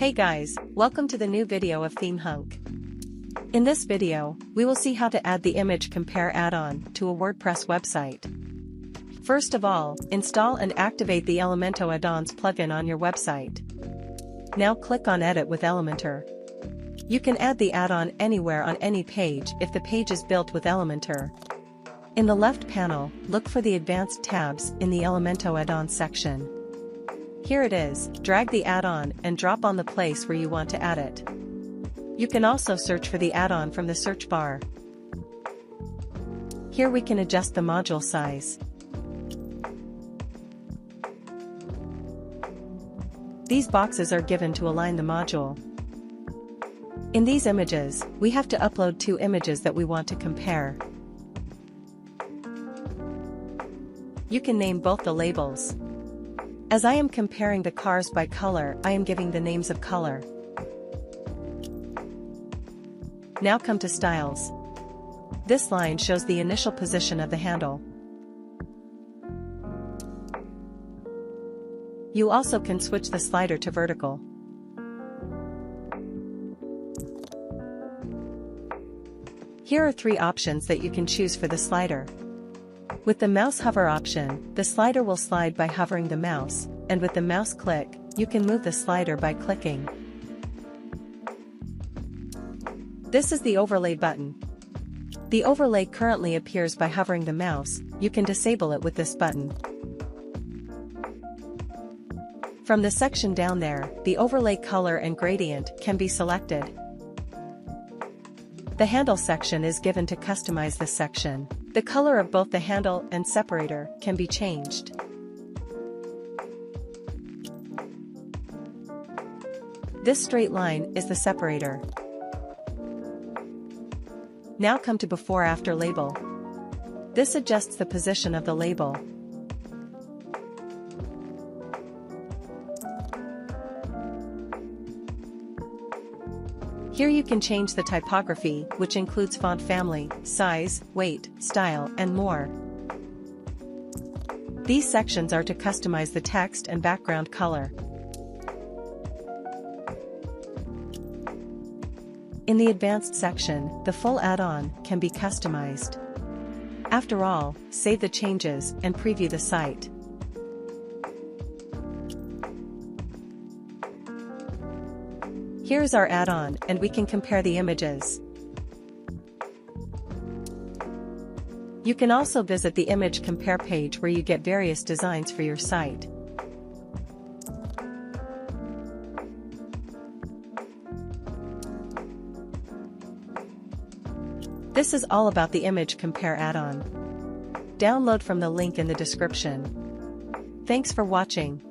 Hey guys, welcome to the new video of Theme Hunk. In this video, we will see how to add the image compare add-on to a WordPress website. First of all, install and activate the Elemento Addons plugin on your website. Now click on Edit with Elementor. You can add the add-on anywhere on any page if the page is built with Elementor. In the left panel, look for the Advanced tabs in the Elemento Addons section. Here it is, drag the add-on and drop on the place where you want to add it. You can also search for the add-on from the search bar. Here we can adjust the module size. These boxes are given to align the module. In these images, we have to upload two images that we want to compare. You can name both the labels. As I am comparing the cars by color, I am giving the names of color. Now come to styles. This line shows the initial position of the handle. You also can switch the slider to vertical. Here are three options that you can choose for the slider. With the mouse hover option, the slider will slide by hovering the mouse, and with the mouse click, you can move the slider by clicking. This is the overlay button. The overlay currently appears by hovering the mouse. You can disable it with this button. From the section down there, the overlay color and gradient can be selected. The handle section is given to customize this section. The color of both the handle and separator can be changed. This straight line is the separator. Now come to before-after label. This adjusts the position of the label. Here you can change the typography, which includes font family, size, weight, style, and more. These sections are to customize the text and background color. In the Advanced section, the full add-on can be customized. After all, save the changes and preview the site. Here's our add-on, and we can compare the images. You can also visit the image compare page where you get various designs for your site. This is all about the image compare add-on. Download from the link in the description. Thanks for watching.